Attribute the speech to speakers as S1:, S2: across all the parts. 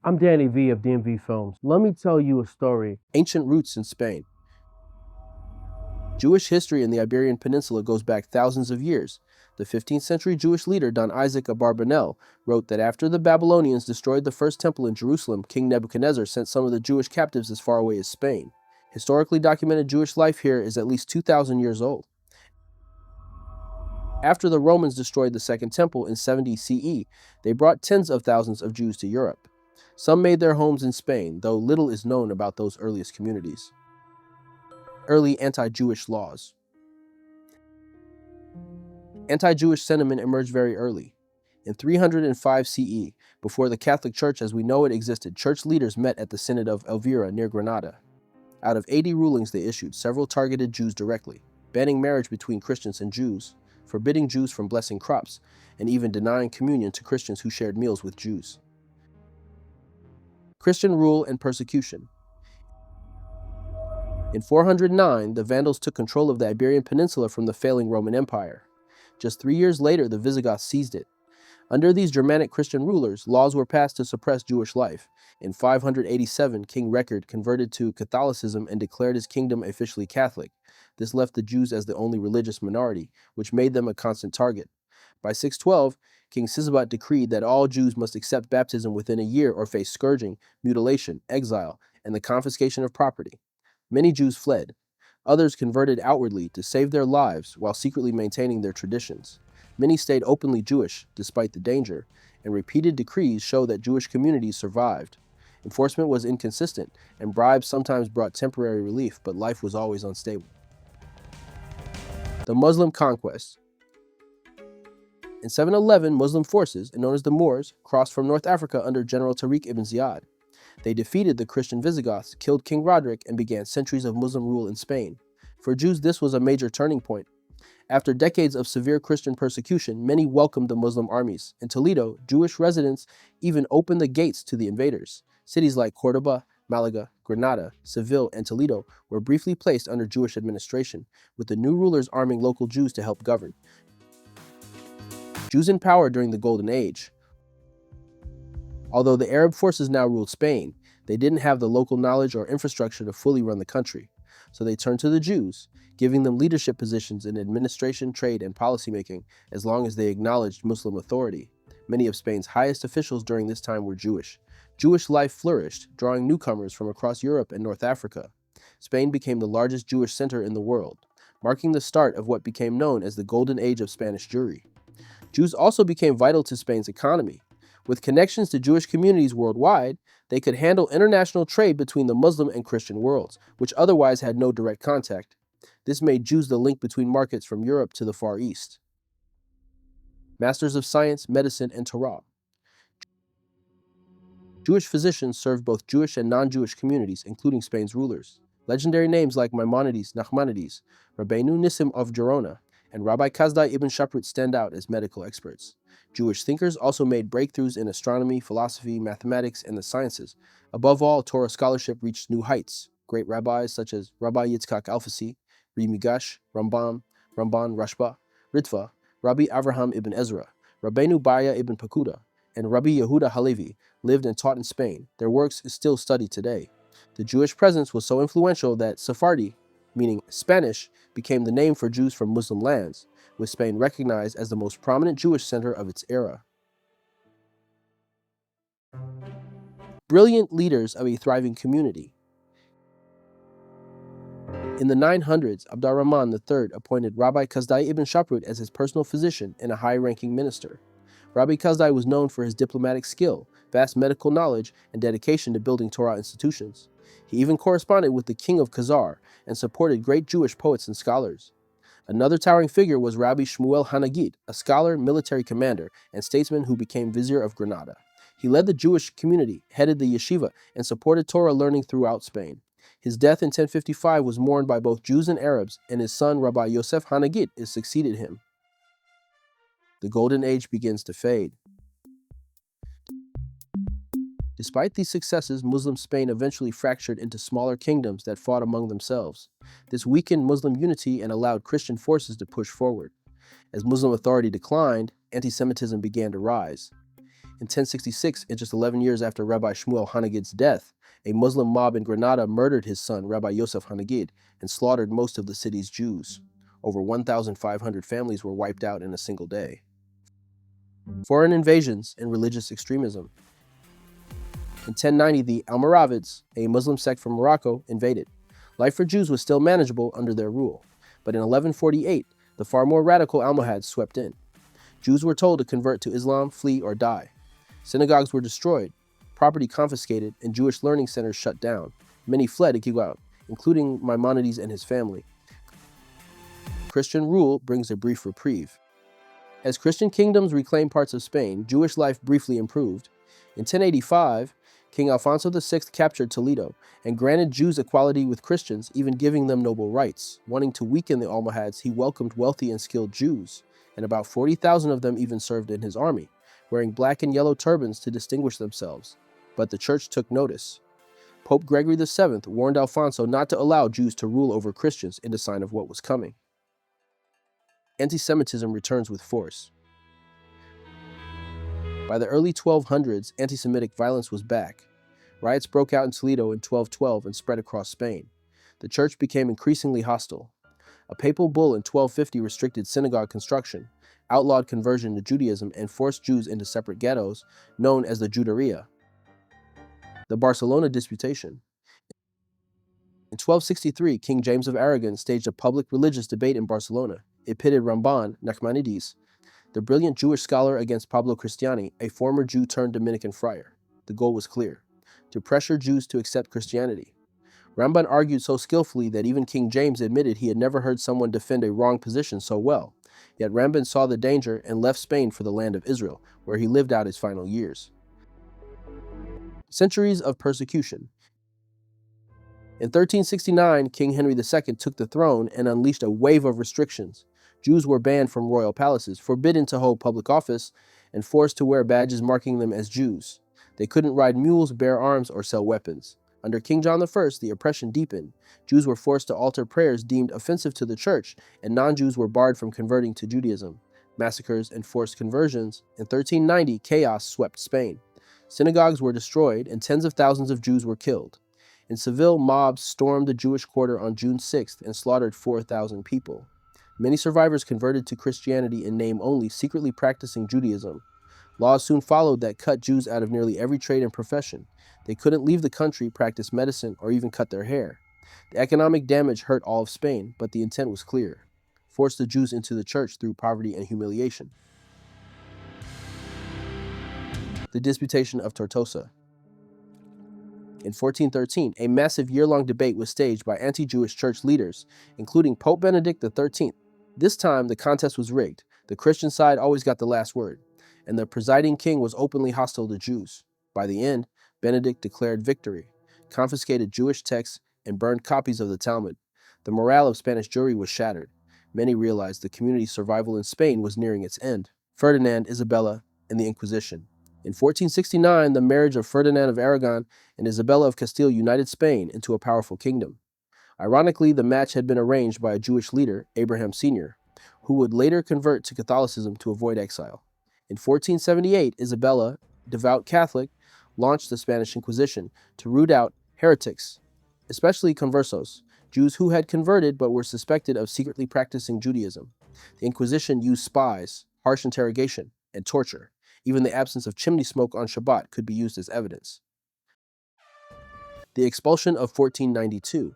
S1: I'm Danny V of DMV Films. Let me tell you a story.
S2: Ancient roots in Spain. Jewish history in the Iberian Peninsula goes back thousands of years. The 15th century Jewish leader Don Isaac Abarbanel wrote that after the Babylonians destroyed the first temple in Jerusalem, King Nebuchadnezzar sent some of the Jewish captives as far away as Spain. Historically documented Jewish life here is at least 2,000 years old. After the Romans destroyed the Second Temple in 70 CE, they brought tens of thousands of Jews to Europe. Some made their homes in Spain, though little is known about those earliest communities. Early anti-Jewish laws. Anti-Jewish sentiment emerged very early. In 305 CE, before the Catholic Church as we know it existed, church leaders met at the Synod of Elvira near Granada. Out of 80 rulings they issued, several targeted Jews directly, banning marriage between Christians and Jews, forbidding Jews from blessing crops, and even denying communion to Christians who shared meals with Jews. Christian rule and persecution. In 409, the Vandals took control of the Iberian Peninsula from the failing Roman Empire. Just 3 years later, the Visigoths seized it. Under these Germanic Christian rulers, laws were passed to suppress Jewish life. In 587, King Record converted to Catholicism and declared his kingdom officially Catholic. This left the Jews as the only religious minority, which made them a constant target. By 612, King Sisabat decreed that all Jews must accept baptism within a year or face scourging, mutilation, exile, and the confiscation of property. Many Jews fled. Others converted outwardly to save their lives while secretly maintaining their traditions. Many stayed openly Jewish, despite the danger, and repeated decrees show that Jewish communities survived. Enforcement was inconsistent, and bribes sometimes brought temporary relief, but life was always unstable. The Muslim Conquest. In 711, Muslim forces, known as the Moors, crossed from North Africa under General Tariq ibn Ziyad. They defeated the Christian Visigoths, killed King Roderick, and began centuries of Muslim rule in Spain. For Jews, this was a major turning point. After decades of severe Christian persecution, many welcomed the Muslim armies. In Toledo, Jewish residents even opened the gates to the invaders. Cities like Córdoba, Malaga, Granada, Seville, and Toledo were briefly placed under Jewish administration, with the new rulers arming local Jews to help govern. Jews in power during the Golden Age. Although the Arab forces now ruled Spain, they didn't have the local knowledge or infrastructure to fully run the country. So they turned to the Jews, giving them leadership positions in administration, trade, and policymaking, as long as they acknowledged Muslim authority. Many of Spain's highest officials during this time were Jewish. Jewish life flourished, drawing newcomers from across Europe and North Africa. Spain became the largest Jewish center in the world, marking the start of what became known as the Golden Age of Spanish Jewry. Jews also became vital to Spain's economy. With connections to Jewish communities worldwide, they could handle international trade between the Muslim and Christian worlds, which otherwise had no direct contact. This made Jews the link between markets from Europe to the Far East. Masters of science, medicine, and Torah. Jewish physicians served both Jewish and non-Jewish communities, including Spain's rulers. Legendary names like Maimonides, Nachmanides, Rabbeinu Nissim of Gerona, and Rabbi Kazdai ibn Shaprut stand out as medical experts. Jewish thinkers also made breakthroughs in astronomy, philosophy, mathematics, and the sciences. Above all, Torah scholarship reached new heights. Great rabbis such as Rabbi Yitzchak Alfasi, Rimigash, Ramban, Rashba, Ritva, Rabbi Avraham ibn Ezra, Rabbeinu Baya ibn Pakuda, and Rabbi Yehuda Halevi lived and taught in Spain. Their works is still studied today. The Jewish presence was so influential that Sephardi, meaning Spanish, became the name for Jews from Muslim lands, with Spain recognized as the most prominent Jewish center of its era. Brilliant leaders of a thriving community. In the 900s, Abdurrahman III appointed Rabbi Kazdai ibn Shaprut as his personal physician and a high-ranking minister. Rabbi Kazdai was known for his diplomatic skill, vast medical knowledge, and dedication to building Torah institutions. He even corresponded with the king of Khazar and supported great Jewish poets and scholars. Another towering figure was Rabbi Shmuel HaNagid, a scholar, military commander, and statesman who became vizier of Granada. He led the Jewish community, headed the yeshiva, and supported Torah learning throughout Spain. His death in 1055 was mourned by both Jews and Arabs, and his son Rabbi Yosef HaNagid succeeded him. The Golden Age begins to fade. Despite these successes, Muslim Spain eventually fractured into smaller kingdoms that fought among themselves. This weakened Muslim unity and allowed Christian forces to push forward. As Muslim authority declined, anti-Semitism began to rise. In 1066, and just 11 years after Rabbi Shmuel HaNagid's death, a Muslim mob in Granada murdered his son, Rabbi Yosef HaNagid, and slaughtered most of the city's Jews. Over 1,500 families were wiped out in a single day. Foreign invasions and religious extremism. In 1090, the Almoravids, a Muslim sect from Morocco, invaded. Life for Jews was still manageable under their rule, but in 1148, the far more radical Almohads swept in. Jews were told to convert to Islam, flee, or die. Synagogues were destroyed, property confiscated, and Jewish learning centers shut down. Many fled Iqiyat, including Maimonides and his family. Christian rule brings a brief reprieve. As Christian kingdoms reclaimed parts of Spain, Jewish life briefly improved. In 1085, King Alfonso VI captured Toledo and granted Jews equality with Christians, even giving them noble rights. Wanting to weaken the Almohads, he welcomed wealthy and skilled Jews, and about 40,000 of them even served in his army, wearing black and yellow turbans to distinguish themselves. But the church took notice. Pope Gregory VII warned Alfonso not to allow Jews to rule over Christians in a sign of what was coming. Antisemitism returns with force. By the early 1200s, anti-Semitic violence was back. Riots broke out in Toledo in 1212 and spread across Spain. The church became increasingly hostile. A papal bull in 1250 restricted synagogue construction, outlawed conversion to Judaism, and forced Jews into separate ghettos known as the Juderia. The Barcelona Disputation. In 1263, King James of Aragon staged a public religious debate in Barcelona. It pitted Ramban, Nachmanides, the brilliant Jewish scholar, against Pablo Cristiani, a former Jew turned Dominican friar. The goal was clear: to pressure Jews to accept Christianity. Ramban argued so skillfully that even King James admitted he had never heard someone defend a wrong position so well. Yet Ramban saw the danger and left Spain for the land of Israel, where he lived out his final years. Centuries of persecution. In 1369, King Henry II took the throne and unleashed a wave of restrictions. Jews were banned from royal palaces, forbidden to hold public office, and forced to wear badges marking them as Jews. They couldn't ride mules, bear arms, or sell weapons. Under King John I, the oppression deepened. Jews were forced to alter prayers deemed offensive to the church, and non-Jews were barred from converting to Judaism. Massacres and forced conversions. In 1390, chaos swept Spain. Synagogues were destroyed, and tens of thousands of Jews were killed. In Seville, mobs stormed the Jewish quarter on June 6th and slaughtered 4,000 people. Many survivors converted to Christianity in name only, secretly practicing Judaism. Laws soon followed that cut Jews out of nearly every trade and profession. They couldn't leave the country, practice medicine, or even cut their hair. The economic damage hurt all of Spain, but the intent was clear: force the Jews into the church through poverty and humiliation. The Disputation of Tortosa. In 1413, a massive year-long debate was staged by anti-Jewish church leaders, including Pope Benedict XIII. This time, the contest was rigged. The Christian side always got the last word, and the presiding king was openly hostile to Jews. By the end, Benedict declared victory, confiscated Jewish texts, and burned copies of the Talmud. The morale of Spanish Jewry was shattered. Many realized the community's survival in Spain was nearing its end. Ferdinand, Isabella, and the Inquisition. In 1469, the marriage of Ferdinand of Aragon and Isabella of Castile united Spain into a powerful kingdom. Ironically, the match had been arranged by a Jewish leader, Abraham Sr., who would later convert to Catholicism to avoid exile. In 1478, Isabella, devout Catholic, launched the Spanish Inquisition to root out heretics, especially conversos, Jews who had converted but were suspected of secretly practicing Judaism. The Inquisition used spies, harsh interrogation, and torture. Even the absence of chimney smoke on Shabbat could be used as evidence. The Expulsion of 1492.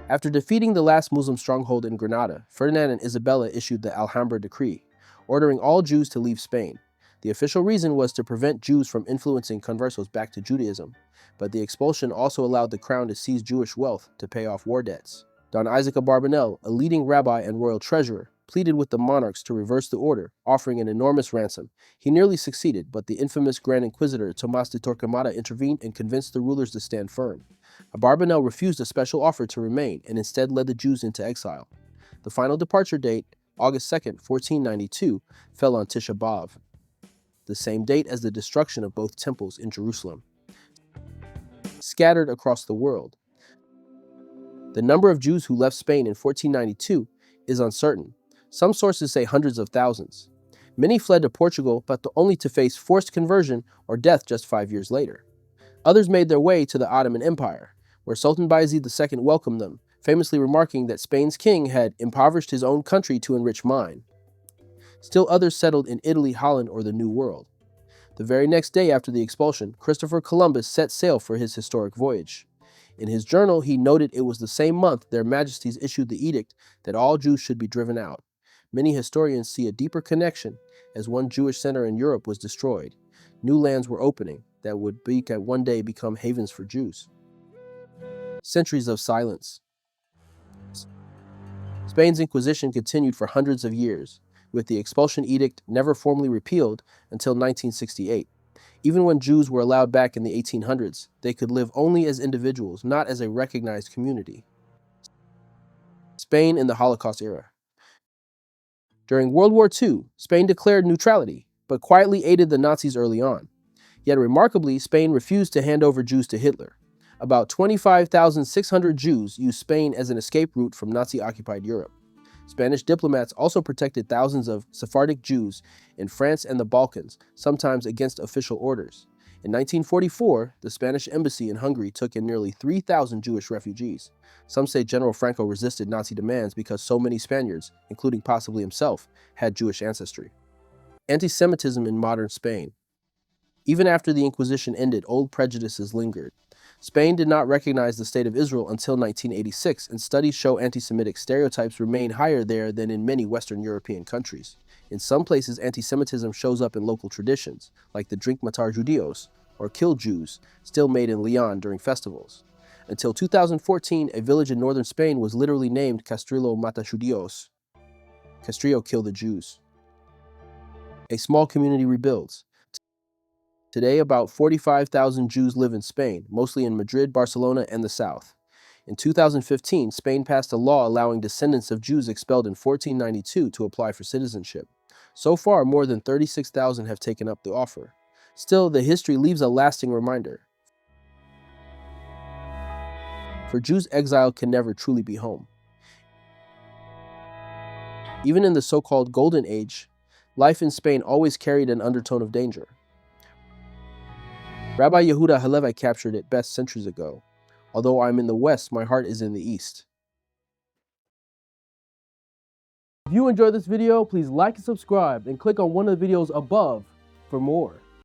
S2: After defeating the last Muslim stronghold in Granada, Ferdinand and Isabella issued the Alhambra Decree, ordering all Jews to leave Spain. The official reason was to prevent Jews from influencing conversos back to Judaism, but the expulsion also allowed the crown to seize Jewish wealth to pay off war debts. Don Isaac of Barbanel, a leading rabbi and royal treasurer, pleaded with the monarchs to reverse the order, offering an enormous ransom. He nearly succeeded, but the infamous Grand Inquisitor Tomás de Torquemada intervened and convinced the rulers to stand firm. Abarbanel refused a special offer to remain and instead led the Jews into exile. The final departure date, August 2, 1492, fell on Tisha B'Av, the same date as the destruction of both temples in Jerusalem. Scattered across the world. The number of Jews who left Spain in 1492 is uncertain. Some sources say hundreds of thousands. Many fled to Portugal, but only to face forced conversion or death just 5 years later. Others made their way to the Ottoman Empire, where Sultan Bayezid II welcomed them, famously remarking that Spain's king had impoverished his own country to enrich mine. Still others settled in Italy, Holland, or the New World. The very next day after the expulsion, Christopher Columbus set sail for his historic voyage. In his journal, he noted it was the same month their majesties issued the edict that all Jews should be driven out. Many historians see a deeper connection, as one Jewish center in Europe was destroyed. New lands were opening that would one day become havens for Jews. Centuries of silence. Spain's Inquisition continued for hundreds of years, with the expulsion edict never formally repealed until 1968. Even when Jews were allowed back in the 1800s, they could live only as individuals, not as a recognized community. Spain in the Holocaust Era. During World War II, Spain declared neutrality, but quietly aided the Nazis early on. Yet remarkably, Spain refused to hand over Jews to Hitler. About 25,600 Jews used Spain as an escape route from Nazi-occupied Europe. Spanish diplomats also protected thousands of Sephardic Jews in France and the Balkans, sometimes against official orders. In 1944, the Spanish embassy in Hungary took in nearly 3,000 Jewish refugees. Some say General Franco resisted Nazi demands because so many Spaniards, including possibly himself, had Jewish ancestry. Antisemitism in modern Spain. Even after the Inquisition ended, old prejudices lingered. Spain did not recognize the State of Israel until 1986, and studies show anti-Semitic stereotypes remain higher there than in many Western European countries. In some places, anti-Semitism shows up in local traditions, like the drink matar Judíos, or kill Jews, still made in Leon during festivals. Until 2014, a village in northern Spain was literally named Castrillo Mata Judíos. Castrillo, kill the Jews. A small community rebuilds. Today, about 45,000 Jews live in Spain, mostly in Madrid, Barcelona, and the south. In 2015, Spain passed a law allowing descendants of Jews expelled in 1492 to apply for citizenship. So far, more than 36,000 have taken up the offer. Still, the history leaves a lasting reminder. For Jews, exile can never truly be home. Even in the so-called Golden Age, life in Spain always carried an undertone of danger. Rabbi Yehuda Halevi captured it best centuries ago. Although I'm in the West, my heart is in the East.
S1: If you enjoyed this video, please like and subscribe and click on one of the videos above for more.